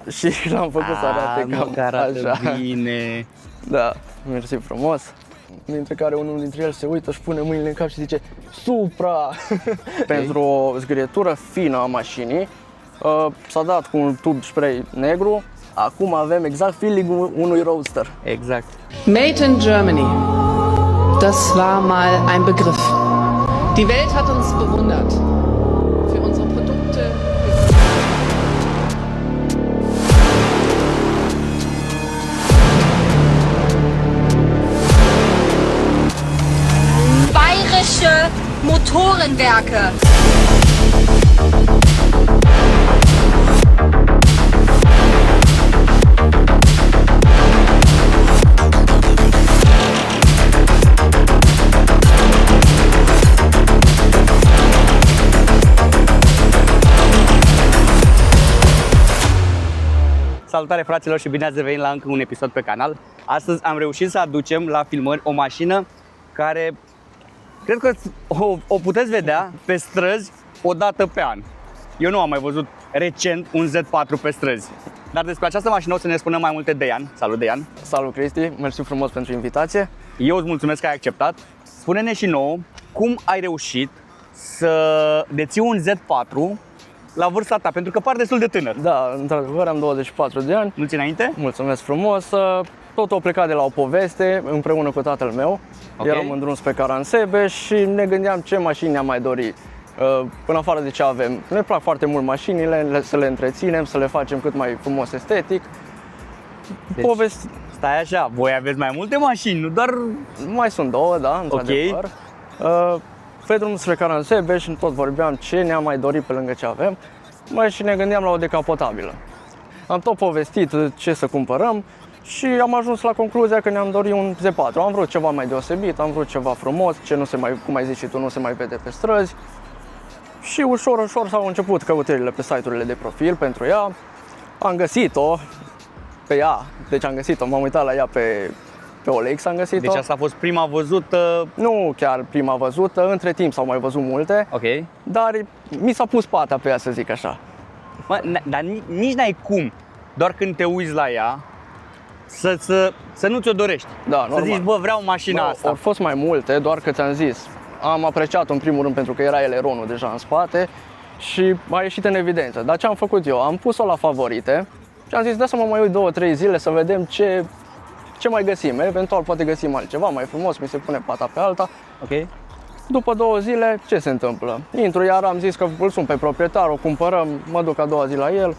și l-am făcut să arate cam așa. Bine. Da, mersi frumos. Dintre care unul dintre el se uită, își pune mâinile în cap și zice Supra! Pentru o zgrietură fină a mașinii s-a dat cu un tub spray negru. Acum avem exact feeling-ul unui Roadster. Exact. Made in Germany. Das war mal ein Begriff. Die Welt hat uns bewundert für unsere Produkte. Bayerische Motorenwerke. Salutare fraților și bine ați revenit la încă un episod pe canal. Astăzi am reușit să aducem la filmări o mașină care cred că o puteți vedea pe străzi o dată pe an. Eu nu am mai văzut recent un Z4 pe străzi. Dar despre această mașină o să ne spună mai multe Deian. Salut Deian! Salut Cristi, mersi frumos pentru invitație. Eu îți mulțumesc că ai acceptat. Spune-ne și nouă cum ai reușit să deții un Z4 la vârsta ta, pentru că pari destul de tânăr. Da, într-adevăr am 24 de ani. Mulți înainte? Mulțumesc frumos. Totul a plecat de la o poveste împreună cu tatăl meu. Ok. Eram în drum spre Caransebe și ne gândeam ce mașini ne-am mai dori. În afară de ce avem. Ne plac foarte mult mașinile, să le întreținem, să le facem cât mai frumos estetic. Deci, stai așa, voi aveți mai multe mașini, nu doar... Mai sunt două, da, într-adevăr. Pe drumul spre Caransebe și tot vorbeam ce ne-am mai dorit pe lângă ce avem. Și ne gândeam la o decapotabilă. Am tot povestit ce să cumpărăm și am ajuns la concluzia că ne-am dorit un Z4. Am vrut ceva mai deosebit, am vrut ceva frumos, ce nu se mai, cum ai zis și tu, nu se mai vede pe străzi. Și ușor, ușor s-au început căutările pe site-urile de profil pentru ea. Am găsit-o pe ea, deci am găsit-o, m-am uitat la ea pe OLX, am găsit-o. Deci asta a fost prima văzută? Nu chiar prima văzută, între timp s-au mai văzut multe. Ok. Dar mi s-a pus pata pe ea, să zic așa. Dar nici n-ai cum, doar când te uiți la ea, să nu ți-o dorești. Da, normal. Să zici, bă, vreau mașina asta. Au fost mai multe, doar că ți-am zis. Am apreciat-o în primul rând pentru că era eleronul deja în spate și a ieșit în evidență. Dar ce am făcut eu? Am pus-o la favorite și am zis, da să mă mai uit 2-3 zile să vedem ce mai găsim. Eventual poate găsim altceva mai frumos, mi se pune pata pe alta. Ok. După 2 zile, ce se întâmplă? Intru, iar am zis că îl sun pe proprietar, o cumpărăm, mă duc a doua zi la el.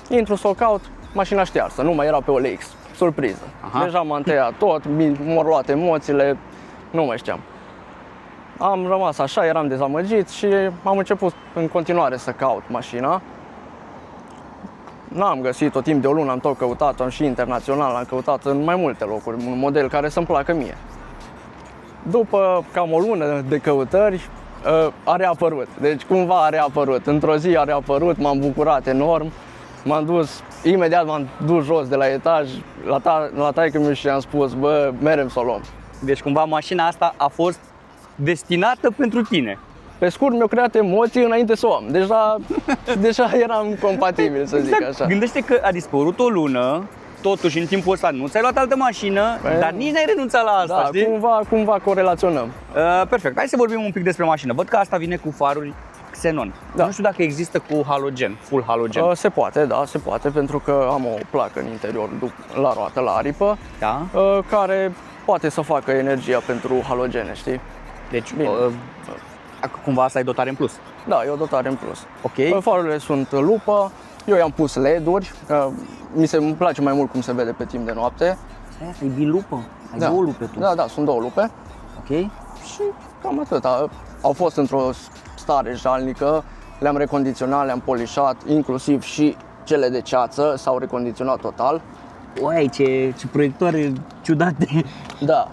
Intru să o caut, mașina ștearsă, nu mai era pe OLX. Surpriză. Aha. Deja m-am tăiat tot, m-au luat emoțiile, nu mai știam. Am rămas așa, eram dezamăgit și am început în continuare să caut mașina. N-am găsit-o timp de o lună, am tot căutat-o și internațional, am căutat în mai multe locuri, un model care să-mi placă mie. După cam o lună de căutări, a reapărut. Deci cumva a reapărut. Într-o zi a reapărut, m-am bucurat enorm. Imediat m-am dus jos de la etaj la taică-miu și am spus, bă, merem să o luăm. Deci cumva mașina asta a fost destinată pentru tine. Pe scurt, mi-au creat emoții înainte să o am. Deja eram compatibil, să zic așa. Gândește că a dispărut o lună, totuși în timpul ăsta nu ți-ai luat altă mașină, dar nici n-ai renunțat la asta, da, știi? Cumva corelaționăm. Perfect, hai să vorbim un pic despre mașină. Văd că asta vine cu faruri xenon. Da. Nu știu dacă există cu halogen, full halogen. Se poate, da, se poate, pentru că am o placă în interior la roată, la aripă, Da? care poate să facă energia pentru halogene, știi? Deci, Bine. cumva asta e dotare în plus. Da, e o dotare în plus. Ok. Farurile sunt lupă, eu i-am pus LED-uri, îmi place mai mult cum se vede pe timp de noapte. Ai bilupă? Ai două lupe tu? Da, sunt două lupe Ok. și cam atât. Au fost într-o stare jalnică, le-am recondiționat, le-am polișat, inclusiv și cele de ceață s-au recondiționat total. Uai, ce proiectoare ciudate! Da,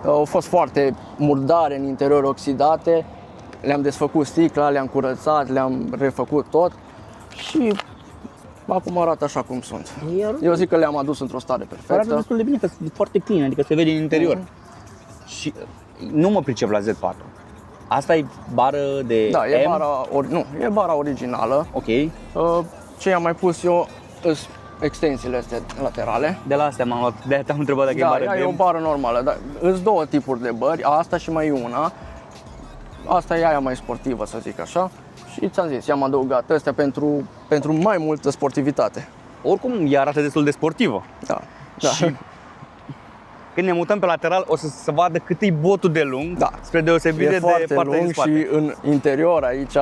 au fost foarte murdare în interior, oxidate, le-am desfăcut sticla, le-am curățat, le-am refăcut tot și acum arată așa cum sunt. Eu zic că le-am adus într-o stare Arată perfectă. destul de bine, că e foarte clean, adică se vede în interior. Și nu mă pricep la Z4. Asta e bară de Da, M? e bara originală. Ok. Ce i-am mai pus eu, extensiile astea laterale. De la astea m-am luat, de-aia te-am întrebat dacă e bară Da, e o bară normală, dar îs două tipuri de bări, asta și mai una. Asta e aia mai sportivă, să zic așa. Și ți-am zis, i-am adăugat astea pentru mai multă sportivitate. Oricum, ea arată destul de sportivă. Da. Și când ne mutăm pe lateral, o să se vadă cât e botul de lung, Da. spre deosebire E de foarte partea din lung spate. și în interior aici,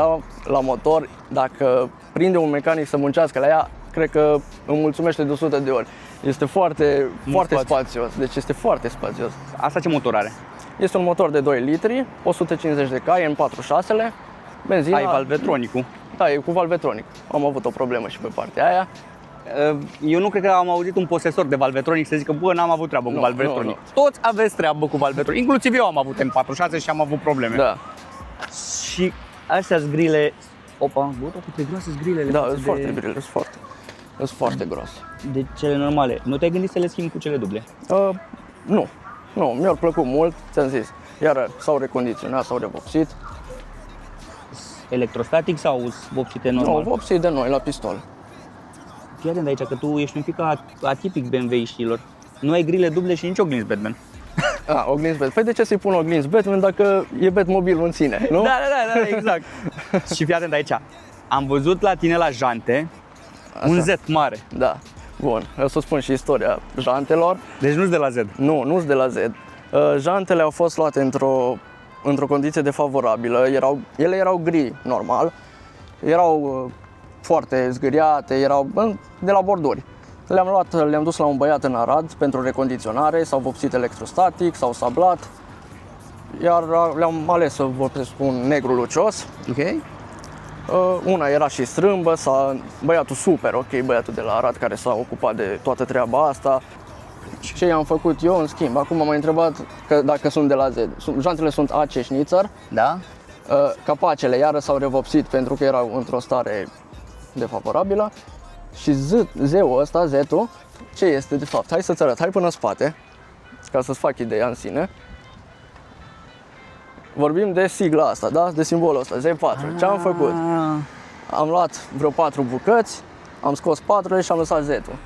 la motor, dacă prinde un mecanic să muncească la ea, cred că îmi mulțumește de 100 de ori. Este foarte spațiu. spațios, deci este foarte spațios. Asta ce motor are? Este un motor de 2 litri, 150 de cai, în 4 șosele, benzina. Ai valvetronicul. Da, e cu valvetronic. Am avut o problemă și pe partea aia. Eu nu cred că am auzit un posesor de valvetronic să zică, bă, n-am avut treabă cu valvetronic. Nu. Toți aveți treabă cu valvetronic, inclusiv eu am avut M46 și am avut probleme. Da, Și astea grile, opa, bă, toate pe groase grilele. da, față sunt foarte brile, sunt foarte groase. De cele normale. Nu te-ai gândit să le schimbi cu cele duble? Nu, mi-au plăcut mult, ți-am zis. Iar s-au recondiționat, s-au revopsit. Electrostatic sau vopsite normal? Nu, vopsit de noi la pistol. Fii atent aici că tu ești un pic atipic BMW-știlor. Nu ai grile duble și nici oglinzi Batman. Oglinzi Batman. Păi de ce să-i pun oglinzi Batman dacă e Batmobil în sine, nu? Da, exact. Și fii atent aici. Am văzut la tine la jante un Z mare. Da. Bun, o să spun și istoria jantelor. Deci nu-s de la Z. Nu sunt de la Z. Jantele au fost luate într-o condiție defavorabilă. Ele erau gri, normal. Erau foarte zgâriate, erau de la borduri. Le-am luat, le-am dus la un băiat în Arad pentru recondiționare, s-au vopsit electrostatic, s-au sablat. Iar le-am ales să vopsesc un negru lucios. Ok. Una era și strâmbă, băiatul super, ok, băiatul de la Arad care s-a ocupat de toată treaba asta. Ce i-am făcut eu, în schimb, acum m-a întrebat că dacă sunt de la Z. Jantele sunt acest, Da? capacele iară s-au revopsit pentru că erau într-o stare defavorabilă. Și zeul ăsta, Z-ul, ce este de fapt? Hai să-ți arăt, hai până în spate, ca să-ți fac ideea în sine. Vorbim de sigla asta, da? De simbolul ăsta, Z4. Ce am făcut? Am luat vreo 4 bucăți, am scos 4 și am lăsat Z-ul.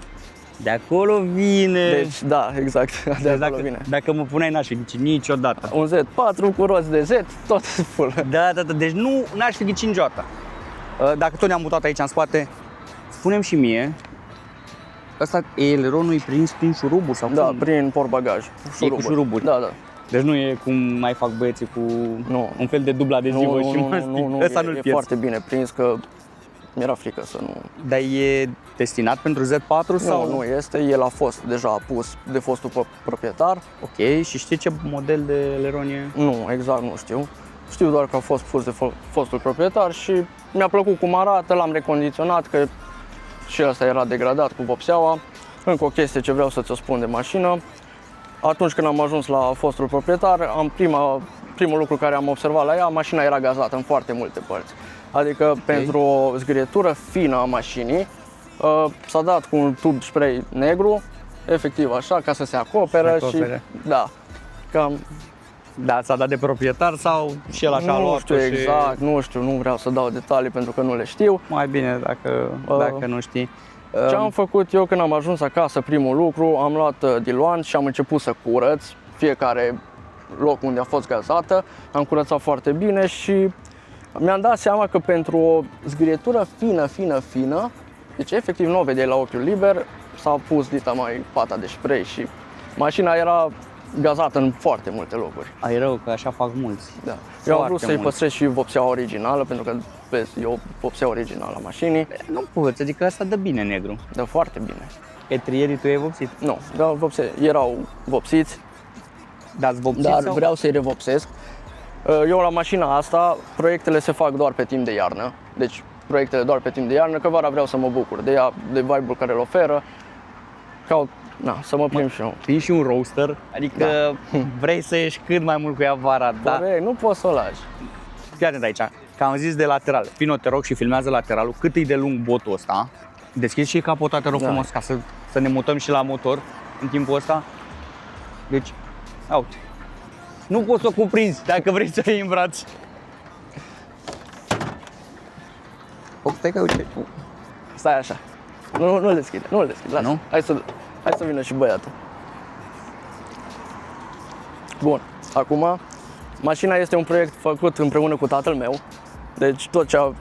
De acolo vine. Deci, da, exact, de acolo vine. Dacă mă puneai n-aș fi ghicit niciodată. Un Z4 cu roți de Z, tot full. Da, deci n-aș fi ghicit niciodată. Dacă tot ne-am mutat aici în spate, spune-mi și mie, ăsta eleronul e prins prin șuruburi sau Da, cum? prin portbagaj. E cu șuruburi. Da. Deci nu e cum mai fac băieții cu un fel de dubla adezivă și nu, ăsta nu-l e pierzi. foarte bine prins, că mi-era frică să nu... Dar e destinat pentru Z4 sau? Nu este, el a fost deja pus de fostul proprietar. Ok, și știi ce model de eleron e? Nu, exact nu știu. Știu doar că a fost pus de fostul proprietar și mi-a plăcut cum arată, l-am recondiționat, că și ăsta era degradat cu vopseaua. Încă o chestie ce vreau să ți-o spun de mașină. Atunci când am ajuns la fostul proprietar, primul lucru care am observat la ea, mașina era gazată în foarte multe părți. Adică pentru o zgârietură fină a mașinii, s-a dat cu un tub spray negru, efectiv așa, ca să se acopere. Și da, cam... Da, s-a dat de proprietar sau și el așa a luat-o? Nu știu exact, nu știu, nu vreau să dau detalii pentru că nu le știu. Mai bine dacă nu știi. Ce am făcut eu când am ajuns acasă, primul lucru, am luat diluant și am început să curăț fiecare loc unde a fost gazată. Am curățat foarte bine și mi-am dat seama că pentru o zgârietură fină, deci efectiv nu o vedeai la ochiul liber, s-a pus dita mai pata de spray și mașina era gazată în foarte multe locuri. Ai rău, că așa fac mulți. Da. Eu am vrut să-i păstrez și vopseaua originală, pentru că vezi, e o vopsea originală a mașinii. Nu poți, adică asta dă bine negru. Dă foarte bine. Etrierii tu ai vopsit? Nu, erau vopsiți, Dar dar vreau să-i revopsesc. Eu la mașina asta, proiectele se fac doar pe timp de iarnă. Deci proiectele doar pe timp de iarnă, că vara vreau să mă bucur de ea, de vibe-ul care îl oferă. Să mă plimb și eu. Fii și un roadster, adică vrei să ieși cât mai mult cu ea vara, da? Corect, nu poți să o lași. Fii atent aici, că am zis de lateral. Vino, te rog, și filmează lateralul, cât e de lung botul ăsta. Deschizi și capota, te rog frumos, ca să ne mutăm și la motor în timpul ăsta. Deci, uite. Nu poți să o cuprinzi dacă vrei să iei în braț. Stai că uite. Stai așa. Nu-l deschide, nu-l deschide, lasă. Nu? Hai să vină și băiatul. Bun, acum, mașina este un proiect făcut împreună cu tatăl meu. Deci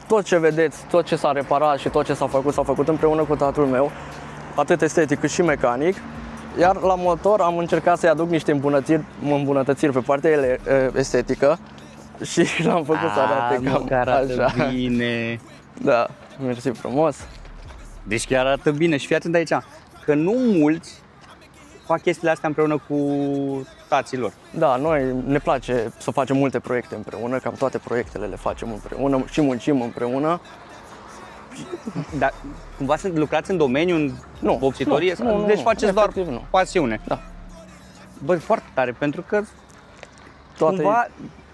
tot ce vedeți, tot ce s-a reparat și tot ce s-a făcut împreună cu tatăl meu, atât estetic cât și mecanic. Iar la motor am încercat să-i aduc niște îmbunătățiri pe partea estetică și l-am făcut să arate cam așa. Bine. Da, mersi frumos. Deci chiar arată bine și fii atent aici, că nu mulți fac chestiile astea împreună cu taților. Da, noi ne place să facem multe proiecte împreună, cam toate proiectele le facem împreună și muncim împreună. Dar cumva lucrați în domeniu, în vopsitorie? Nu, deci faceți doar nu. pasiune. Da. Băi, foarte tare, pentru că cumva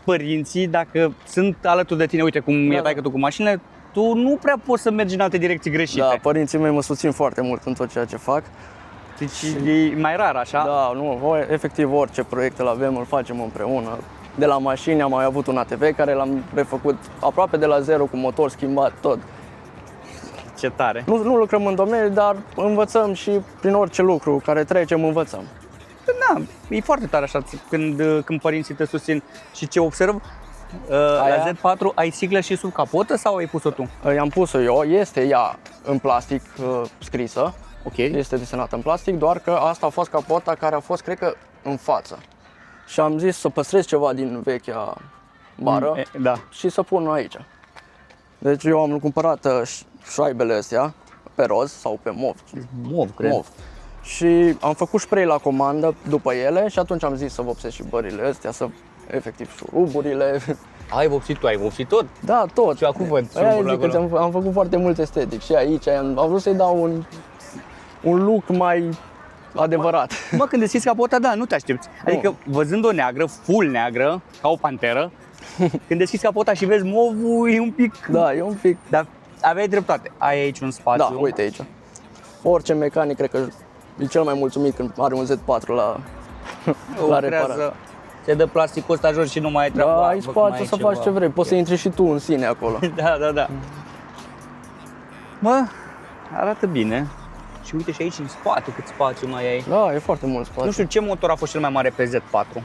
părinții, dacă sunt alături de tine, uite cum e taică tu cu mașinile, tu nu prea poți să mergi în alte direcții greșite. Da, părinții mei mă susțin foarte mult în tot ceea ce fac. Deci e mai rar, așa? Da, efectiv orice proiect îl avem, îl facem împreună. De la mașini am mai avut un ATV care l-am refăcut aproape de la zero, cu motor schimbat, tot. Ce tare! Nu lucrăm în domeniu, dar învățăm și prin orice lucru care trecem, învățăm. Da, e foarte tare așa când părinții te susțin. Și ce observ, la Z4 ai siglă și sub capotă sau ai pus-o tu? I-am pus-o eu, este ea în plastic scrisă. Ok. Este desenată în plastic, doar că asta a fost capota care a fost, cred că, în față. Și am zis să păstrez ceva din vechea bară și să pun aici. Deci eu am cumpărat șoaibele astea pe roz sau pe mov. Mov, cred. Mov. Și am făcut spray la comandă după ele și atunci am zis să vopsesc și bările astea, efectiv șuruburile. Ai vopsit tu, ai vopsit tot? Da, tot. Și acum văd șuruburile acolo. Am făcut foarte mult estetic și aici am vrut să-i dau un look mai adevărat. Mă, când deschizi capota, da, nu te aștepți. Adică văzând-o neagră, full neagră, ca o panteră, când deschizi capota și vezi movul, e un pic... Da, e un pic... Dar aveai dreptate, ai aici un spațiu. Da, uite aici. Orice mecanic, cred că e cel mai mulțumit când are un Z4 la reparat. Se dă plasticul ăsta jos și nu mai ai treabă. Da, ai spațiu să faci ce vrei, poți să intri și tu în sine acolo. Da. Mă, arată bine. Și uite și aici în spate cât spațiu mai ai. Da, e foarte mult spațiu. Nu știu, ce motor a fost cel mai mare pe Z4?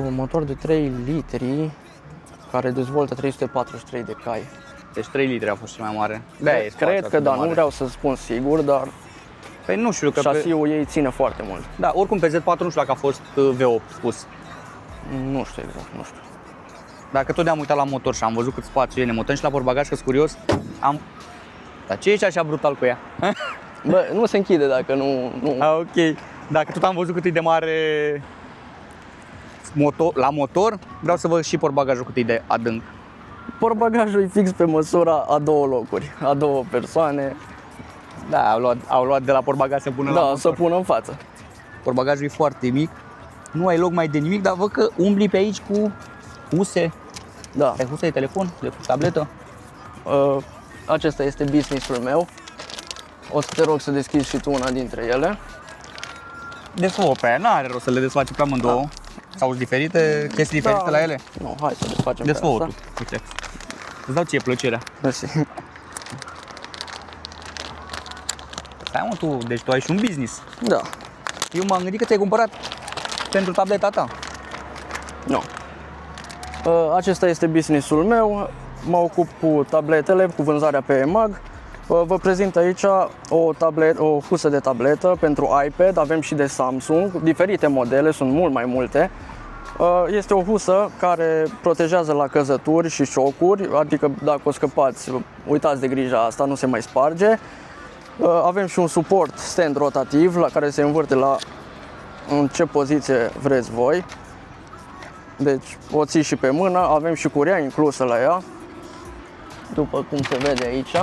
Motor de 3 litri care dezvoltă 343 de cai. Deci 3 litri a fost cel mai mare. Cred că da, nu vreau să spun sigur, dar păi nu știu, că șasiul ei ține foarte mult. Da, oricum pe Z4 nu știu dacă a fost V8 spus. Nu știu exact, nu știu. Dacă tot ne-am uitat la motor și am văzut cât spațiu e, ne mutăm și la portbagaj, că-s curios, Dar ce ești așa brutal cu ea? Bă, nu se închide dacă nu... Ok. Dacă tot am văzut cât e de mare la motor, vreau să văd și portbagajul cât e de adânc. Portbagajul e fix pe măsura a 2 locuri, a 2 persoane. Da, au luat de la portbagaj să pună la motor. Da, să pună în față. Portbagajul e foarte mic, nu ai loc mai de nimic, dar văd că umbli pe aici cu huse. Da. Ai huse de telefon, de tabletă? Acesta este business-ul meu. O să te rog să deschizi și tu una dintre ele. Desfă pe aia, n-are rost să le desfaci pe amândouă. Da. Sau sunt diferite, chestii diferite la ele? Nu, hai să desfacem pe asta. Tu, uite. Îți dau ție plăcerea. Mersi. Stai mă, deci tu ai și un business. Da. Eu m-am gândit că ți-ai cumpărat pentru tableta ta. Nu. Acesta este business-ul meu. Mă ocup cu tabletele, cu vânzarea pe EMAG. Vă prezint aici o husă de tabletă pentru iPad, avem și de Samsung, diferite modele, sunt mult mai multe. Este o husă care protejează la căzături și șocuri, adică dacă o scăpați, uitați de grija asta, nu se mai sparge. Avem și un suport stand rotativ la care se învârte în ce poziție vreți voi. Deci o ții și pe mână, avem și curea inclusă la ea, după cum se vede aici.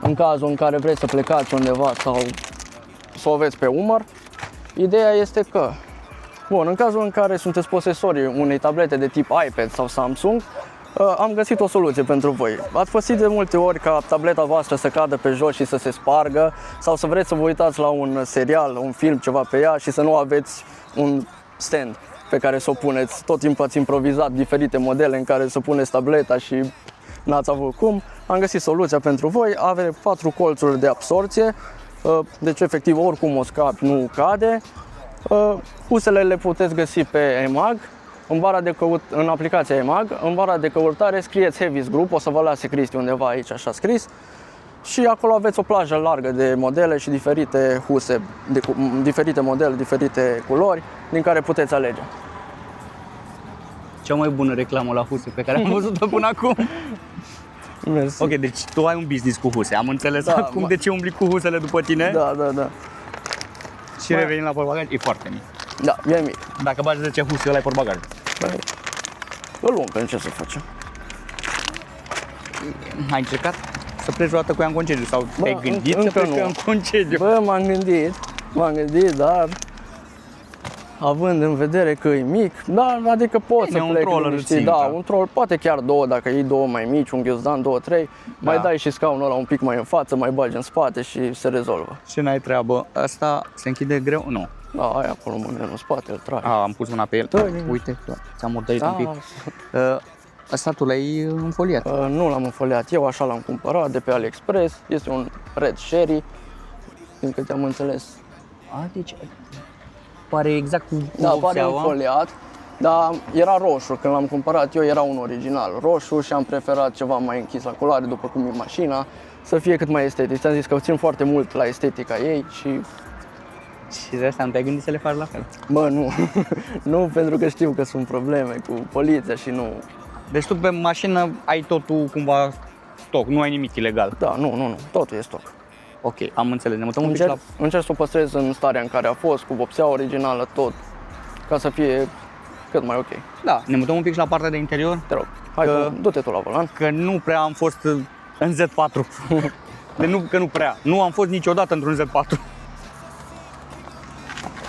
În cazul în care vreți să plecați undeva sau să o aveți pe umăr, ideea este că, în cazul în care sunteți posesorii unei tablete de tip iPad sau Samsung, am găsit o soluție pentru voi. Ați păsit de multe ori ca tableta voastră să cadă pe jos și să se spargă, sau să vreți să vă uitați la un serial, un film, ceva pe ea și să nu aveți un stand pe care să o puneți. Tot timpul ați improvizat diferite modele în care să puneți tableta și n-ați avut cum, am găsit soluția pentru voi, are 4 colțuri de absorție, deci efectiv oricum o scapi, nu cade. Husele le puteți găsi pe EMAG, în aplicația EMAG, în bara de căutare scrieți Heavy's Group, o să vă lase Cristi undeva aici așa scris. Și acolo aveți o plajă largă de modele și diferite huse, diferite modele, diferite culori, din care puteți alege. Cea mai bună reclamă la huse pe care am văzut-o până acum. Mersi. Ok, deci tu ai un business cu huse, am înțeles acum de ce umbli cu husele după tine. Da. Și revenim la portbagaj, e foarte mic. Da, e mic. Dacă bagi 10 huse, ăla e portbagaj. Îl umplem, ce să facem? Ai încercat să pleci o dată cu ea în concediu sau te-ai gândit să pleci cu ea în concediu? Bă, m-am gândit, dar având în vedere că e mic, da, adică pot să plec liniștit, da, un troll, poate chiar 2, dacă iei 2 mai mici, un ghiozdan, 2-3, mai dai și scaunul ăla un pic mai în față, mai bagi în spate și se rezolvă. Ce n-ai treabă? Asta se închide greu? Nu. Da, ai acolo mâinile în spate, îl tragi. Am pus mâna pe el. Uite, ți-am murdărit un pic. Asta tu l-ai înfoliat? Nu l-am înfoliat eu, așa l-am cumpărat de pe AliExpress, este un red sherry, din câte am înțeles. Deci pare exact cu pare înfoliat, dar era roșu, când l-am cumpărat eu era un original roșu și am preferat ceva mai închis la culoare, după cum e mașina, să fie cât mai estetic. Ți-am zis că țin foarte mult la estetica ei și... Și de asta nu te-ai gândit să le faci la fel? Bă, nu, nu, pentru că știu că sunt probleme cu poliția și nu... Deci tu pe mașină ai totul cumva stoc, nu ai nimic ilegal? Da, nu, totul e stoc. Ok, am înțeles, ne mutăm un pic la... Încerc să o păstrez în starea în care a fost, cu vopsea originală, tot, ca să fie cât mai ok. Da, ne mutăm un pic la partea de interior? Te rog, hai, du-te tu la volan. Că nu prea am fost în Z4. Nu am fost niciodată într-un Z4.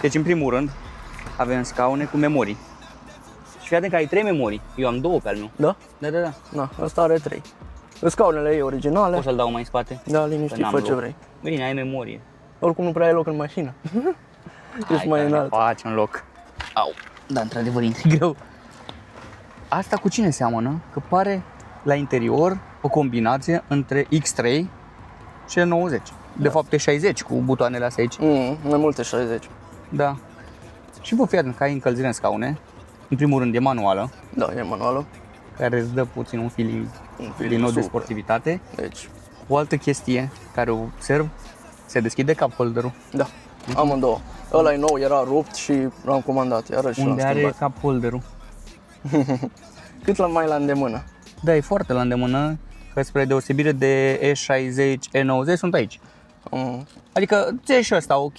Deci, în primul rând, avem scaune cu memorii. Și fii atent că ai 3 memorii. Eu am 2 pe al meu. Da? Da. Na, ăsta are 3. Scaunele ei originale. Poți să-l dau mai în spate? Da, liniștit, fă ce vrei. Bine, ai memorie. Oricum nu prea ai loc în mașină. Ești mai înalt. Faci un loc. Au, da, într-adevăr, intri greu. Asta cu cine seamănă? Că pare la interior o combinație între X3 și 90. De fapt e 60 cu butoanele astea aici. Mai multe 60. Da. Și bă, fii atent că ai încălzire în scaune. În primul rând e manuală. Da, e manuală. Care îți dă puțin un feeling din nou de sportivitate. Deci. O altă chestie care o observ, se deschide cup holder-ul. Da, amândouă. Ăla e nou, era rupt și l-am comandat, iarăși unde l-am are cup holder-ul? Cât mai la îndemână? Da, e foarte la îndemână, că spre deosebire de E60, E90 sunt aici. Adică ți-e și ăsta ok,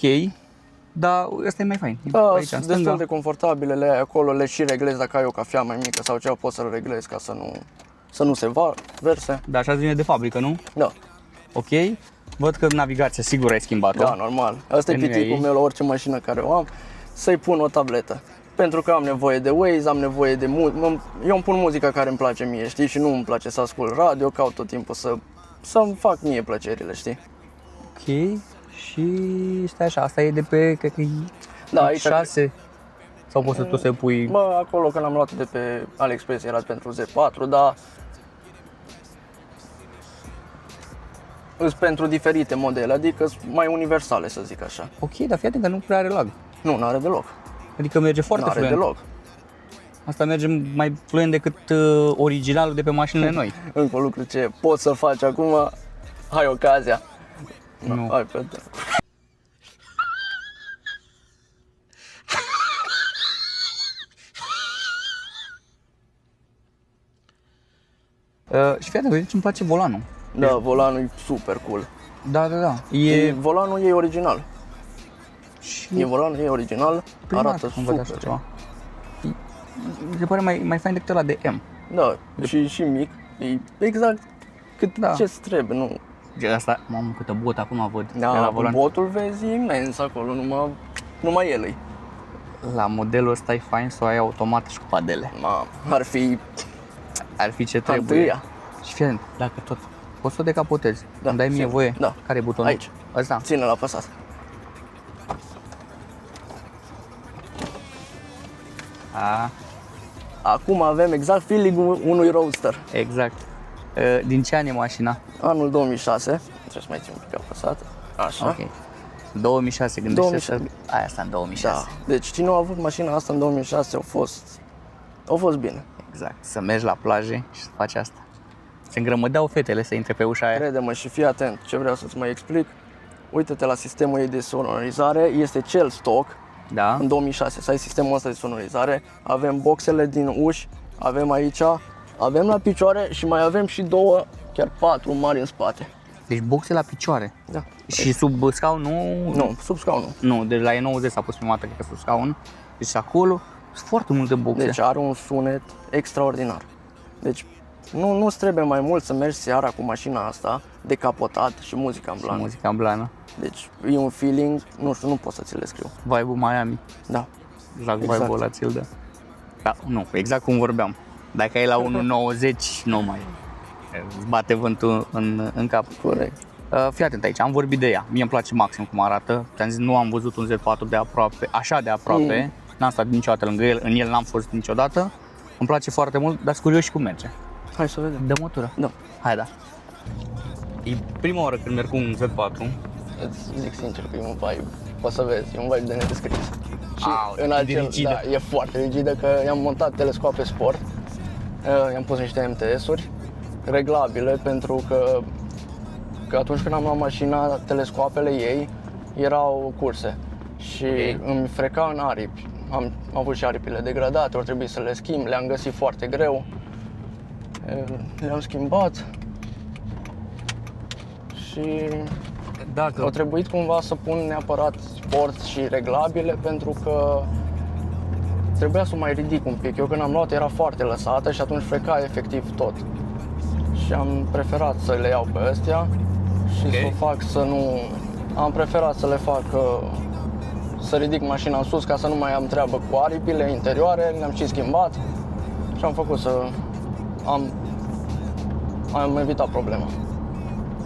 dar ăsta e mai fain. Da, aici, sunt destul de confortabile, le ai acolo, le și reglezi dacă ai o cafea mai mică sau ceva, poți să-l reglezi ca să nu se verse. Da, așa vine de fabrică, nu? Da. Ok. Văd că navigația sigur ai schimbat-o. Da, normal. Asta e piticul meu la orice mașină care o am, să-i pun o tabletă. Pentru că am nevoie de Waze, am nevoie de eu îmi pun muzica care îmi place mie, știi? Și nu îmi place să ascult radio, caut tot timpul să-mi fac mie plăcerile, știi? Ok. Și stai așa, asta e de pe, cred că e da, aici 6. Sau poți să tu să pui... Bă, acolo când am luat de pe AliExpress era pentru Z4, dar sunt pentru diferite modele, adică sunt mai universale, să zic așa. Ok, dar fii atent că nu prea are lag. Nu, n-are deloc. Adică merge foarte fluent. N-are deloc. Asta merge mai fluent decât originalul de pe mașinile noi. Încă un lucru ce poți să faci acum, ai ocazia. Nu. Hai pe și fii atent, deci îmi place volanul. Da, volanul e super cool. Da. Volanul e original. Și Volanul e original, arată super. Ceva. Se pare mai fain decât ăla de M. Da, și mic, e exact cât ce-ți trebuie, nu. Asta, mamă, câtă bot acum văd. Da, botul vezi imens acolo, numai el e. La modelul ăsta e fain să o ai automat și cu padele. Mamă, ar fi ce trebuie. Întâia. Și fii atent, dacă tot poți să o decapotezi, îmi dai mie voie? Da. Care e butonul? Aici. Ăsta? Ține-l apăsat. A. Acum avem exact feeling-ul unui Roadster. Exact. Din ce an e mașina? Anul 2006, trebuie să mai țin un pic apăsat. Așa. Ok. 2006, gândește 2006. să... Aia asta în 2006. Da. Deci cine a avut mașina asta în 2006 au fost bine. Exact. Să mergi la plaje și să faci asta. Se îngrămădeau fetele să intre pe ușa aia. Crede-mă și fii atent ce vreau să-ți mai explic. Uite-te la sistemul ei de sonorizare, este cel stock. Da. În 2006 să ai sistemul ăsta de sonorizare. Avem boxele din uși, avem aici, avem la picioare și mai avem și 2, chiar 4 mari în spate. Deci boxe la picioare. Da. Și sub scaun nu? Nu, sub scaun nu. Nu, deci la E90 s-a pus prima dată, cred că sub scaun. Deci acolo sunt foarte multe boxe. Deci are un sunet extraordinar. Deci nu-ți trebuie mai mult să mergi seara cu mașina asta decapotat și muzica în Și blană. muzica în blană. Deci e un feeling, nu știu, nu pot să ți le scriu. Vibe-ul Miami. Da. Exact, Exact. vibe-ul ăla ți-l dă. Da, nu, exact cum vorbeam. Dacă e la 1.90, nu mai îți bate vântul în cap. Corect. Fii atent aici, am vorbit de ea. Mie îmi place maxim cum arată. Ți-am zis, nu am văzut un Z4 de aproape, așa de aproape. N-am stat niciodată lângă el, în el n-am fost niciodată. Îmi place foarte mult, dar sunt curios și cum merge. Hai să vedem. Dă mătură. Da. Hai, da. E prima oară când merg cu un Z4. Îți zic sincer că e un vibe, o să vezi, e un vibe de nedescris. Și Au, în de acel, rigidă. da, e foarte rigidă că i-am montat telescoape sport, i-am pus niște MTS-uri reglabile pentru că atunci când am luat mașina, telescoapele ei erau curse și îmi freca în aripi. Am avut și aripile degradate, ori trebuie să le schimb, le-am găsit foarte greu, le-am schimbat și Dacă au trebuit cumva să pun neapărat sport și reglabile pentru că trebuia să o mai ridic un pic. Eu când am luat era foarte lăsată și atunci freca efectiv tot. Și am preferat să le iau pe astea și să o fac să nu... Am preferat să le fac să ridic mașina în sus ca să nu mai am treabă cu aripile interioare, le-am și schimbat și am făcut să... Am evitat problema.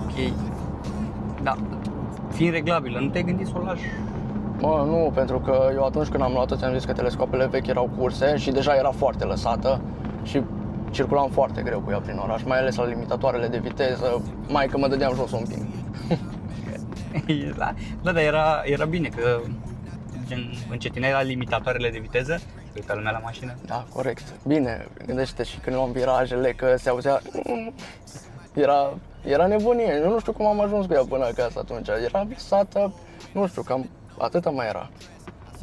ok. Da. Fiind reglabilă, nu te-ai gândit să o lași? Mă, nu, pentru că eu atunci când am luat-o ți-am zis că telescoapele vechi erau curse și deja era foarte lăsată și circulam foarte greu cu ea prin oraș, mai ales la limitatoarele de viteză, mai că mă dădeam jos un pic. Da, dar era bine că gen, încetineai la limitatoarele de viteză, uita lumea la mașină. Da, corect. Bine, gândește și când luam virajele că se auzea... Era nebunie, eu nu știu cum am ajuns cu ea până acasă atunci, era lăsată, nu știu, cam atâta mai era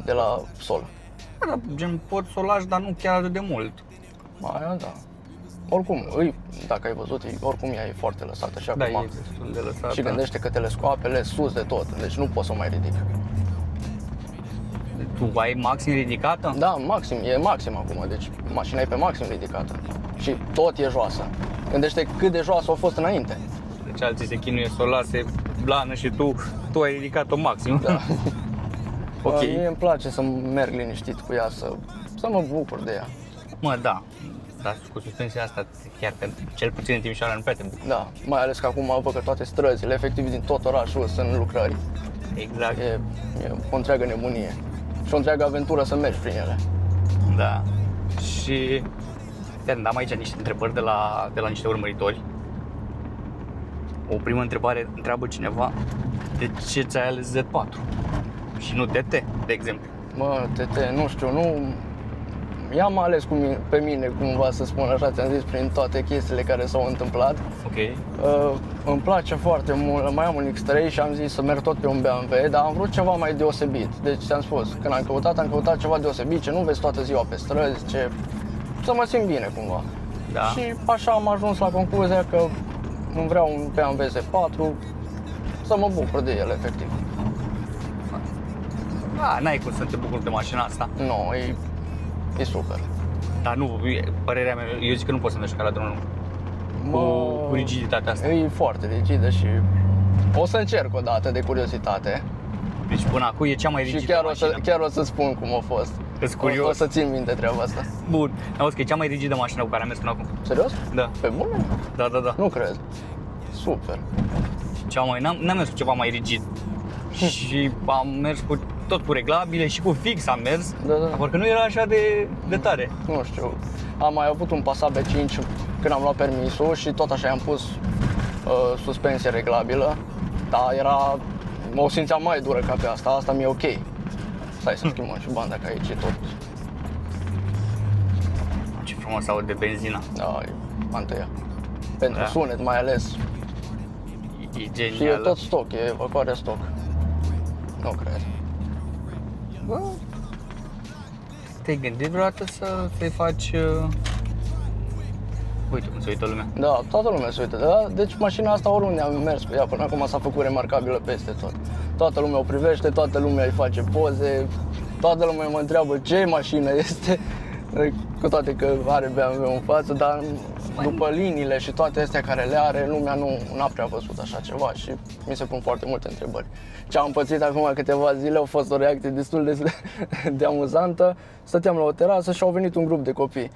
de la sol. Da, gen poți să o lași, dar nu chiar atât de mult. Aia, da. Oricum, dacă ai văzut, oricum ea e foarte lăsată și Da, acum. e destul de lăsată. Și gândește că telescoapele sus de tot, deci nu pot să o mai ridic. Tu ai maxim ridicată? Da, maxim, e maxim acum, deci mașina e pe maxim ridicată și tot e joasă. Gândește cât de joasă a fost înainte. Deci alții se chinuie să o lase blană și tu ai ridicat-o maxim. Da. Ok. Mie îmi place să merg liniștit cu ea, să mă bucur de ea. Mă, da. Dar cu suspensia asta, chiar că cel puțin în Timișoara nu prea te bucur. Da, mai ales că acum văd că toate străzile, efectiv din tot orașul, sunt lucrări. Exact. E o întreagă nebunie și o întreagă aventură să mergi prin ele. Da. Și am aici niște întrebări de la niște urmăritori. O primă întrebare, întreabă cineva: de ce ți-ai ales Z4 și nu TT, de exemplu? Mă, tete, nu știu, i-am ales pe mine, cumva să spun așa, ți-am zis, prin toate chestiile care s-au întâmplat. Ok. Îmi place foarte mult, mai am un X3 și am zis să merg tot pe un BMW, dar am vrut ceva mai deosebit. Deci ți-am spus, când am căutat ceva deosebit, ce nu vezi toată ziua pe străzi, să mă simt bine cumva. Da. Și așa am ajuns la concluzia că îmi vreau un BMW Z4 să mă bucur de el, efectiv. Da, n-ai cum să te bucuri de mașina asta. Nu, e super. Dar nu, părerea mea, eu zic că nu poți să mergi ca la drumul cu rigiditatea asta. E foarte rigidă și o să încerc o dată de curiozitate. Deci până acum e cea mai rigidă Și mașină. chiar o să spun cum a fost. Ești curios. O să țin minte treaba asta. Bun, auzi că e cea mai rigidă mașină cu care am mers până acum. Serios? Da. Pe bune? Da. Nu cred. Super. N-am mers cu ceva mai rigid. Și am mers tot cu reglabile și cu fix am mers. Da. Parcă nu era așa de tare. Nu știu. Am mai avut un Passat B5 când am luat permisul și tot așa i-am pus suspensie reglabilă, dar era, o simțeam mai dură ca pe asta mi-e ok. Stai să schimbăm și banda, că aici e tot. Ce frumos aud de benzina. Da, e pantăia. Pentru Da. sunet mai ales. E Și e genială. tot stoc, e evacuarea stoc. Nu cred. Bă, Te-ai gândit vreodată să-i faci... Uite cum se uită lumea. da, toată lumea se uită, da? Deci mașina asta oriunde am mers cu ea, până acum s-a făcut remarcabilă peste tot. Toată lumea o privește, toată lumea îi face poze, toată lumea mă întreabă ce mașină este, cu toate că are BMW în față, dar după liniile și toate astea care le are, lumea n-a prea văzut așa ceva și mi se pun foarte multe întrebări. Ce am pățit acum câteva zile a fost o reacție destul de amuzantă. Stăteam la o terasă și au venit un grup de copii,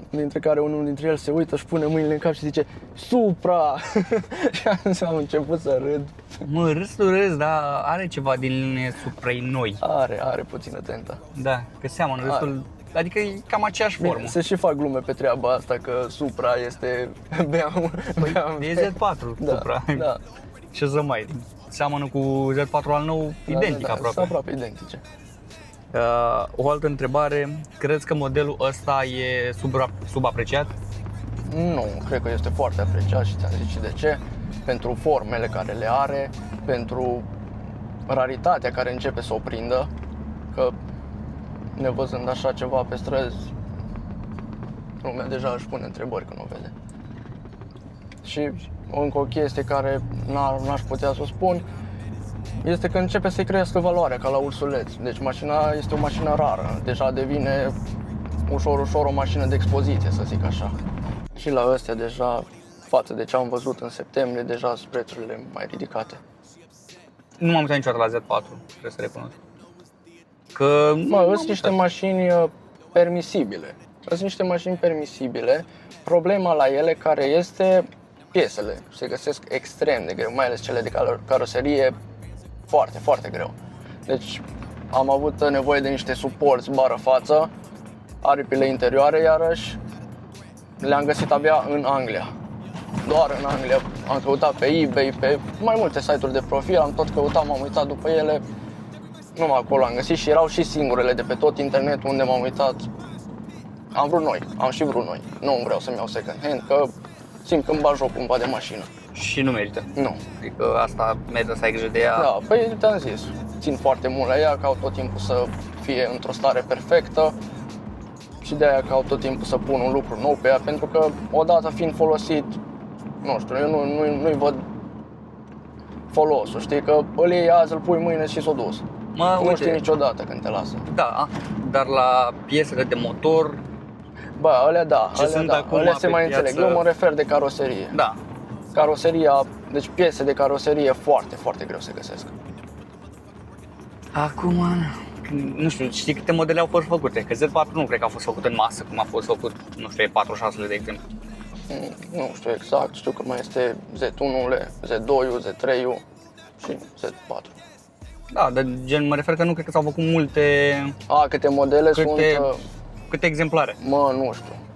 dintre care unul dintre ei se uită, își pune mâinile în cap și zice Supra! Și am început să râd. Mă, râs, dar are ceva din suprei noi. Are puțină tentă. Da, că seamănă destul... Adică e cam aceeași formă. Bine, se și fac glume pe treaba asta că Supra este BMW. E Z4 Da, Supra. da. Ce să mai... Seamănă cu Z4 al nou, identic aproape. Sunt aproape identice. O altă întrebare, crezi că modelul ăsta e subapreciat? Nu, cred că este foarte apreciat și ți-am zis și de ce. Pentru formele care le are, pentru raritatea care începe să o prindă, că nevăzând așa ceva pe străzi, lumea deja își pune întrebări când o vede. Și încă o chestie care n-aș putea să o spun, este că începe să-i crească valoarea, ca la ursuleț. Deci mașina este o mașină rară, deja devine ușor o mașină de expoziție, să zic așa. Și la astea deja, față de ce am văzut în septembrie, deja sunt prețurile mai ridicate. Nu m-am uitat niciodată la Z4, trebuie să recunosc. Că Sunt niște mașini permisibile. Sunt niște mașini permisibile. Problema la ele care este piesele. Se găsesc extrem de greu, mai ales cele de caroserie, foarte, foarte greu. Deci am avut nevoie de niște suporți bară-față, aripile interioare iarăși, le-am găsit abia în Anglia. Doar în Anglia. Am căutat pe eBay, pe mai multe site-uri de profil, am tot căutat, m-am uitat după ele. Numai acolo am găsit și erau și singurele de pe tot internetul unde m-am uitat. Am și vrut noi. Nu vreau să-mi iau second hand, că simt că îmi bag joc cumva de mașină. Și nu merită. Nu. Adică asta merită să ai grijă de ea. Da, păi te-am zis, țin foarte mult la ea, caut tot timpul să fie într-o stare perfectă și de aia caut tot timpul să pun un lucru nou pe ea, pentru că odată fiind folosit, nu știu, eu nu-i văd folosul, știi, că îl iei azi, îl pui mâine și s-o dus. Nu știi niciodată când te lasă. Da, dar la piesele de motor... Bă, alea da, alea se mai piață... înțeleg, eu mă refer de caroserie. Da. Caroseria, deci piese de caroserie foarte, foarte greu se găsesc. Acum, nu știu, știi câte modele au fost făcute? Că Z4 nu cred că a fost făcut în masă, cum a fost făcut, nu știu, 4-6 de exemplu. Nu știu exact, știu că mai este Z1-ule, Z2-ul, Z3-ul și Z4. Da, dar gen, mă refer că nu cred că s-au făcut multe... Câte modele sunt... Câte exemplare? Mă,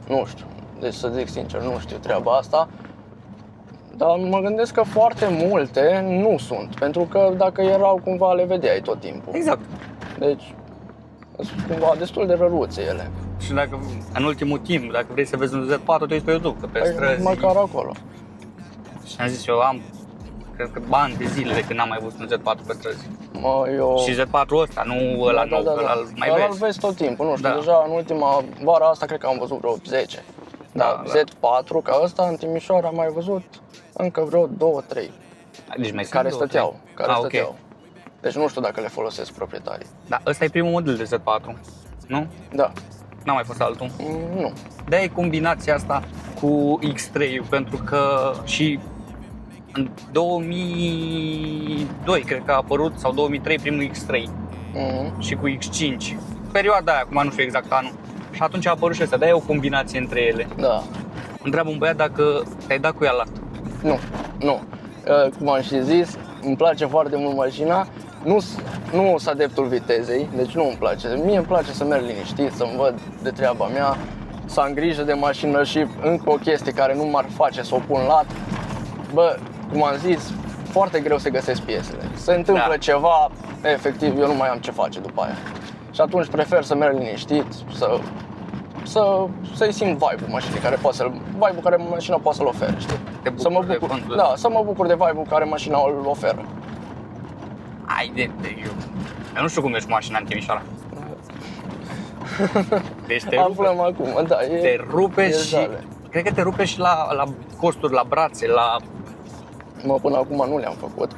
nu știu. Deci să zic sincer, nu știu treaba asta. Dar mă gândesc că foarte multe nu sunt, pentru că dacă erau cumva le vedeai tot timpul. Exact. Deci sunt cumva destul de răruțe ele. Și dacă, în ultimul timp, dacă vrei să vezi un Z4, te uiți pe YouTube, că pe străzi... Măcar acolo. Și am zis, eu am, cred că ani de zile de când n-am mai văzut un Z4 pe străzi. Și Z4-ul ăsta, nu ăla nou, ăla mai vezi. Ăla-l vezi tot timpul, nu știu, Da. deja în ultima vara asta cred că am văzut vreo 10. Da, Z4, ca ăsta, în Timișoara am mai văzut încă vreo 2-3. Deci mai care stăteau. Okay. Deci nu știu dacă le folosesc proprietarii. Da, ăsta e primul model de Z4, nu? Da. N-a mai fost altul. Nu. De-aia e combinația asta cu X3-ul, pentru că și în 2002 cred că a apărut, sau 2003 primul X3 și cu X5. Perioada aia, acum nu știu exact anul. Și atunci a apărut și ăsta, de-aia e o combinație între ele. Da. Întreabă un băiat dacă te-ai dat cu ea la... Nu. Cum am și zis, îmi place foarte mult mașina. Nu sunt adeptul vitezei, deci nu îmi place. Mie îmi place să merg liniștit, să-mi văd de treaba mea. să am grijă de mașină și încă o chestie care nu m-ar face să o pun lat. Bă, cum am zis, foarte greu să găsesc piesele. Se întâmplă ceva, efectiv, eu nu mai am ce face după aia. Și atunci prefer să merg liniștit, să-i simt vibe-ul mașinii, vibe-ul care mașina poate să-l ofere, știi? Să mă bucur de vibe-ul care mașina îl oferă. Eu nu știu cum ești mașina în Timișoara. Deci Aflăm acum, da, te rupe și cred că te rupe și la costuri, la brațe, la... Până acum nu le-am făcut.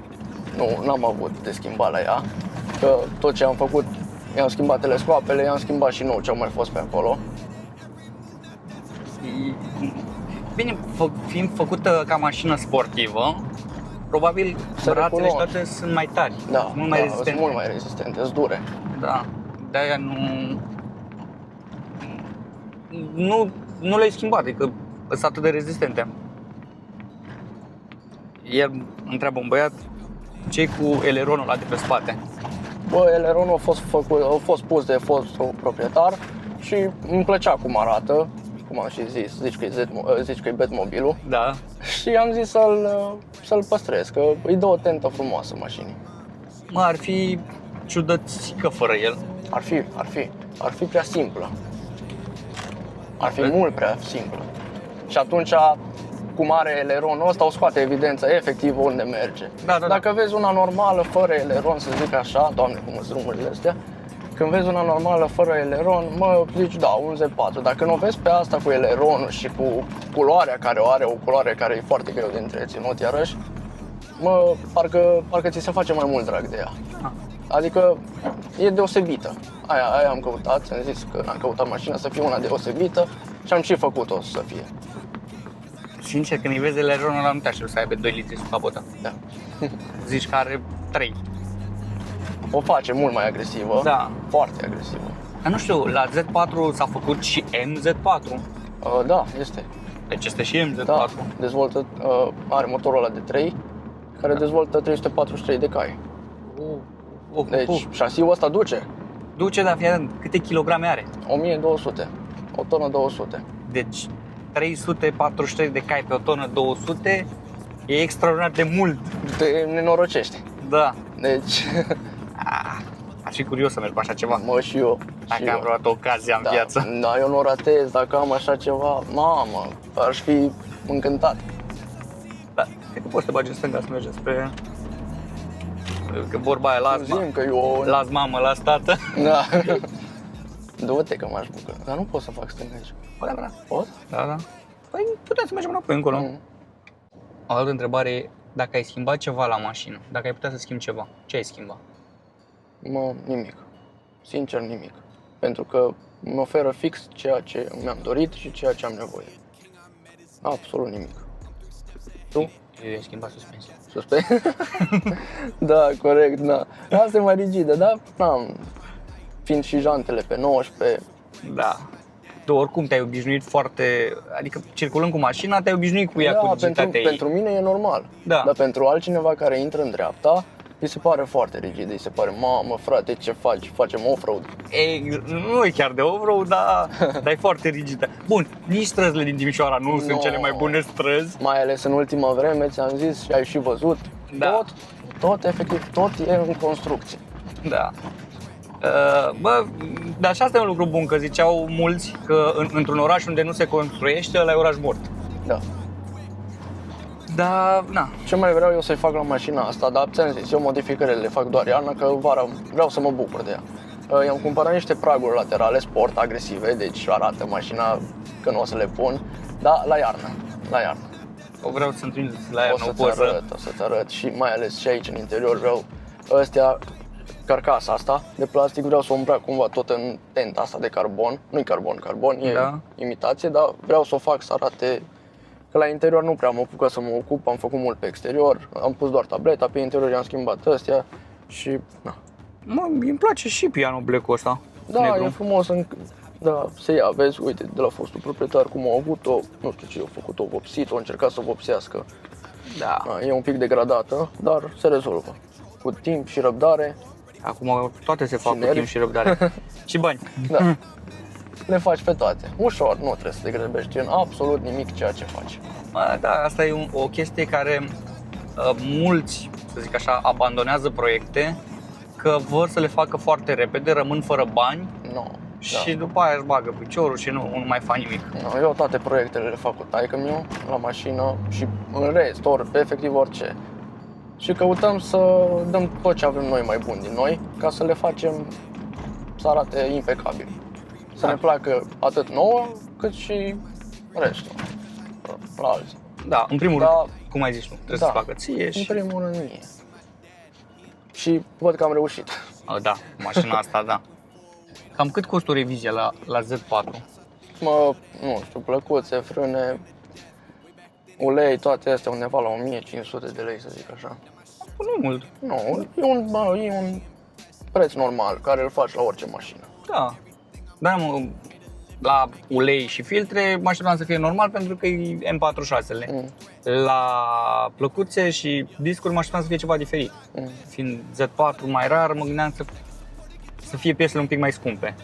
N-am avut de schimbat la ea. Că tot ce am făcut, i-am schimbat telescoapele, i-am schimbat și nou ce au mai fost pe acolo. Bine, fiind făcută ca mașină sportivă, probabil brațele și toate sunt mai tari, sunt mult mai rezistente. Sunt mult mai rezistente, sunt dure. Da, de-aia nu le-ai schimbat, adică sunt atât de rezistente. El întreabă un băiat, ce-i cu eleronul ăla de pe spate? Bă, eleronul a fost pus de fostul proprietar și îmi plăcea cum arată, cum am și zis, zici că e Batmobilul. Da. Și am zis să-l păstrez, că îi dă o tentă frumoasă mașinii. Ar fi ciudățică fără el. Ar fi prea simplă. Ar fi mult prea simplă. Și atunci, cum are eleronul ăsta, o scoate evidența efectiv unde merge. Dacă vezi una normală, fără eleron, să zic așa, Doamne, cum sunt drumurile astea, când vezi una normală, fără eleron, zici, da, un Z4. Dacă nu o vezi pe asta cu eleronul și cu culoarea care o are, o culoare care e foarte greu de întreținut, iarăși, parcă ți se face mai mult drag de ea. Adică e deosebită. Aia am căutat, ți-am zis că am căutat mașina să fie una deosebită și am și făcut-o să fie. Sincer, când îi vezi eleronul ăla, nu te aștept să aibă 2 litri sub capotă. Da. Zici că are 3. O face mult mai agresivă, foarte agresivă. Dar nu știu, la Z4 s-a făcut și MZ4? Da, este. Deci este și MZ4? Da, dezvoltă, are motorul ăla de 3, care dezvoltă 343 de cai. Deci șasiul ăsta duce. Duce, dar fii câte kilograme are? 1200, o tonă 200. Deci 343 de cai pe o tonă 200 e extraordinar de mult. Te nenorocești. Da. Deci... Aș fi curios să merg cu așa ceva. Și eu. Dacă am vreodată ocazia în viață. Da, eu nu ratez, dacă am așa ceva, mamă, aș fi încântat. Da, cred că poți să te bagi în stânga să mergi spre... Că vorba aia, las mamă, las tată. Da. Du-te că m-aș bucura, dar nu pot să fac stânga aici. Da. Pot? Da. Păi putem să mergem înapoi încolo. O altă întrebare e, dacă ai schimbat ceva la mașină, dacă ai putea să schimbi ceva, ce ai schimbat? Nimic. Sincer, nimic. Pentru că îmi oferă fix ceea ce mi-am dorit și ceea ce am nevoie. Absolut nimic. Tu? Eu ai schimbat suspensia. Da, corect, da. Asta e mai rigidă, dar fiind și jantele pe 19. Da. Tu oricum te-ai obișnuit foarte, adică circulând cu mașina, te-ai obișnuit cu ea, cu rigiditatea ei. Pentru mine e normal. Da. Dar pentru altcineva care intră în dreapta, îi se pare foarte rigid, îi se pare, mamă, frate, ce faci? Facem off-road. Nu e chiar de off-road, dar e foarte rigidă. Bun, nici străzile din Timișoara nu sunt cele mai bune străzi. Mai ales în ultima vreme, ți-am zis și ai și văzut, tot e în construcție. Da. Dar și asta e un lucru bun, că ziceau mulți că într-un oraș unde nu se construiește, ăla e oraș mort. Da. Da, na. Ce mai vreau eu să-i fac la mașina asta, dar ți-am zis, eu modificările le fac doar iarna, că vara vreau să mă bucur de ea. I-am cumpărat niște praguri laterale sport agresive, deci arată mașina că nu o să le pun, dar la iarnă. O vreau să-mi trimiți la iarnă, o să-ți arăt și mai ales și aici în interior vreau carcasa asta de plastic, vreau să o îmbrac cumva tot în tenta asta de carbon. Nu-i carbon, e imitație, dar vreau să o fac să arate. Că la interior nu prea mă apucă să mă ocup, am făcut mult pe exterior, am pus doar tableta, pe interior i-am schimbat astea și na. Îmi place și pianul black-ul ăsta. Da, negru. E frumos, se ia, vezi, uite, de la fostul proprietar cum au avut-o, nu știu ce au făcut-o, vopsit-o, încercat să vopsească. Da. E un pic degradată, dar se rezolvă. Cu timp și răbdare. Acum toate se fac cu timp și răbdare. Și bani. Da. le faci pe toate. Ușor, nu trebuie să te grăbești în absolut nimic ceea ce faci. Da, asta e o chestie care mulți, să zic așa, abandonează proiecte că vor să le facă foarte repede, rămân fără bani și după aia își bagă piciorul și nu mai fac nimic. Eu toate proiectele le fac cu taică-miu, la mașină și în rest, efectiv orice. Și căutăm să dăm tot ce avem noi mai bun din noi, ca să le facem să arate impecabil. Să ne placă atât nouă, cât și restul, la alții. Da, în primul rând, cum ai zis tu, trebuie să facă ție și... în primul rând mie. Și văd că am reușit. Da, mașina asta, da. Cam cât costă o revizie la Z4? Nu știu, plăcuțe, frâne, ulei, toate astea undeva la 1500 de lei, să zic așa. Nu mult. Nu, e un preț normal, care îl faci la orice mașină. Da. Dar la ulei și filtre, mașina să fie normal pentru că e M46-le. La plăcuțe și discuri, mașina să fie ceva diferit. Fiind Z4 mai rar, mă gândeam să fie piesele un pic mai scumpe.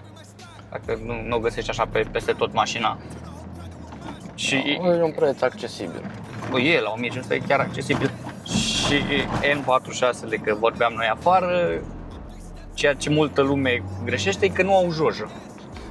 Dacă nu o găsești așa peste tot mașina. Și e un preț accesibil. E la 1500 e chiar accesibil. Și N46-le, că vorbeam noi afară, ceea ce multă lume greșește e că nu au jojă.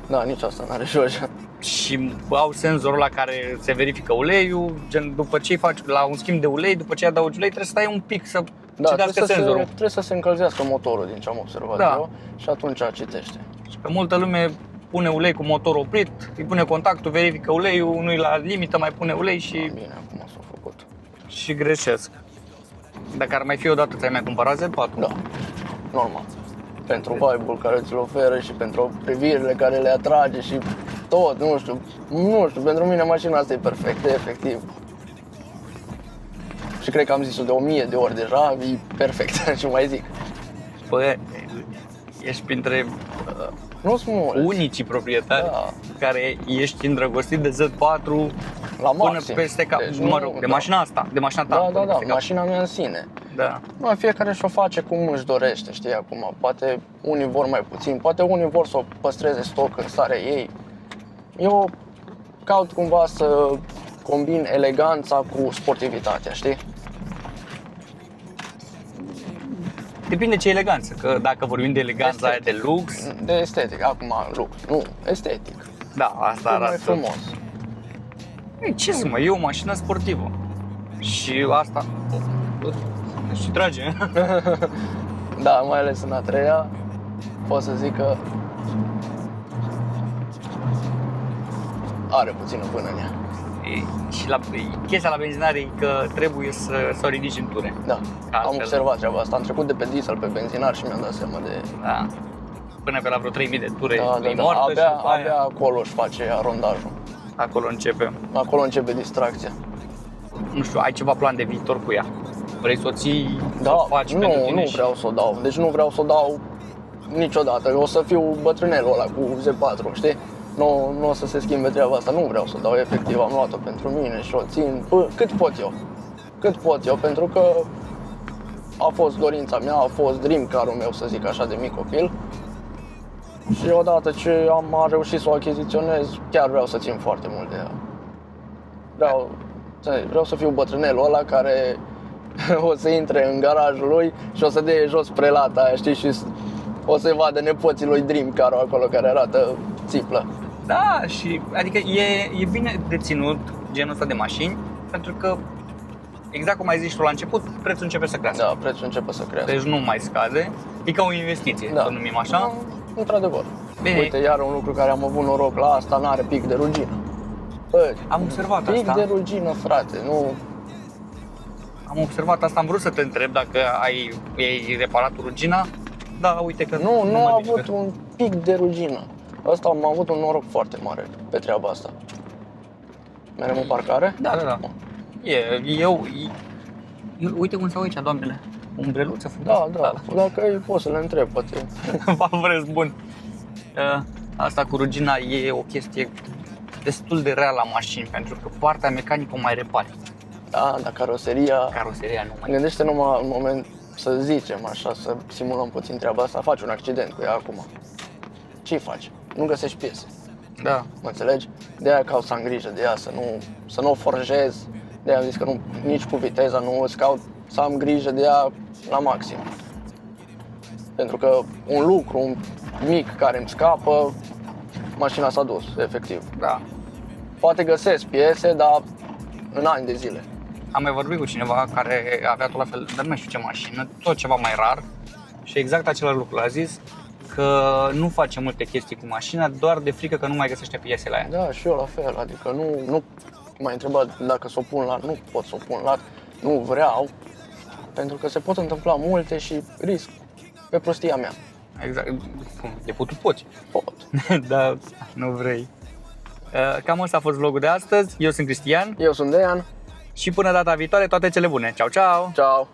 Da, nici asta n-are jojă. Și au senzorul la care se verifică uleiul, gen după ce faci la un schimb de ulei, după ce adaugi ulei, trebuie să stai un pic să citească senzorul. Trebuie să se încălzească motorul, din ce am observat eu, și atunci citește. Și că multă lume pune ulei cu motor oprit, îi pune contactul, verifică uleiul, nu-i la limită, mai pune ulei și... Bine, acum s-a făcut. Și greșesc. Dacă ar mai fi odată, ți-ai mai cumpărat Z4? Da, normal. Pentru vibe-ul care ți-l oferă și pentru privirile care le atrage și tot, nu știu, pentru mine mașina asta e perfectă, efectiv. Și cred că am zis-o de 1000 de ori deja, e perfect, și mai zic. Bă, ești printre unicii proprietari care ești îndrăgostit de Z4 la maxim. Până peste cap, deci, de mașina asta, de mașina ta. Da, mașina mea în sine. Da. Fiecare și-o face cum își dorește, știi, acum. Poate unii vor mai puțin, poate unii vor să o păstreze stoc în starea ei. Eu caut cumva să combin eleganța cu sportivitatea, știi? Depinde ce eleganță, că dacă vorbim de eleganța aia de lux... De estetic, acum lux, nu, estetic. Da, asta arată mai frumos. Ce să mă, e o mașină sportivă. Și asta... Și trage. Da, mai ales în a treia, pot să zic că are puțină până în ea. Și chestia la benzinare e că trebuie să o ridici în ture. Da, am observat treaba asta. Am trecut de pe diesel pe benzinar și mi-am dat seama de... Da. Până pe la vreo 3000 de ture e moartă abia acolo își face arondajul. Acolo începe. Acolo începe distracția. Nu știu, ai ceva plan de viitor cu ea? Vrei să o ții, să o faci pentru tine? Nu vreau să o dau. Deci nu vreau să o dau niciodată. O să fiu bătrânelul ăla cu Z4, știi? Nu o să se schimbe treaba asta. Nu vreau să o dau, efectiv. Am luat-o pentru mine și o țin cât pot eu. Pentru că a fost dorința mea, a fost dream car-ul meu, să zic așa, de mic copil. Și odată ce am reușit să o achiziționez, chiar vreau să țin foarte mult de ea. Vreau să fiu bătrânelul ăla care o să intre în garajul lui și o să dea jos prelata aia, știi, și o să vadă nepoții lui dream car-ul acolo care arată țiplă. Da, și adică e bine de ținut genul ăsta de mașini, pentru că exact cum ai zis tu la început, prețul începe să crească. Da, prețul începe să crească. Deci nu mai scade, e ca o investiție, să numim așa. Într-adevăr. Bine. Uite, iar un lucru care am avut noroc la asta, n-are pic de rugină. Am observat pic asta. de rugină, frate, nu... Am observat asta, am vrut să te întreb dacă ai reparat rugina, dar uite că nu a avut un pic de rugină. Asta am avut un noroc foarte mare pe treaba asta. Merem în parcare? Da. Uite cum stau aici, doamnele. Umbreluță frumoasă. Da. Dacă poți să le întreb, poate. Vreți, bun. Asta cu rugina e o chestie destul de rea la mașini, pentru că partea mecanică o mai repari. Da, dar caroseria nu mai... Gândește numai în moment, să zicem așa, să simulăm puțin treaba asta, faci un accident cu ea acum. Ce faci? Nu găsești piese. Da. Mă înțelegi? De-aia caut să am grijă de ea, să nu o forjez. De-aia am zis că nici cu viteza nu îți caut să am grijă de ea la maxim. Pentru că un lucru mic care îmi scapă, mașina s-a dus, efectiv. Da. Poate găsesc piese, dar în ani de zile. Am mai vorbit cu cineva care avea tot la fel, dar nu mai știu ce mașină, tot ceva mai rar. Și exact același lucru a zis, că nu face multe chestii cu mașina, doar de frică că nu mai găsește piese la ea. Da, și eu la fel, adică nu m-a întrebat dacă s-o pun la, nu pot să o pun la, nu vreau, pentru că se pot întâmpla multe și risc pe prostia mea. Exact, de putut poți. Pot. Dar nu vrei. Cam asta a fost vlogul de astăzi, eu sunt Cristian Eu sunt Dejan. și până data viitoare toate cele bune. Ceau, ceau! Ciao.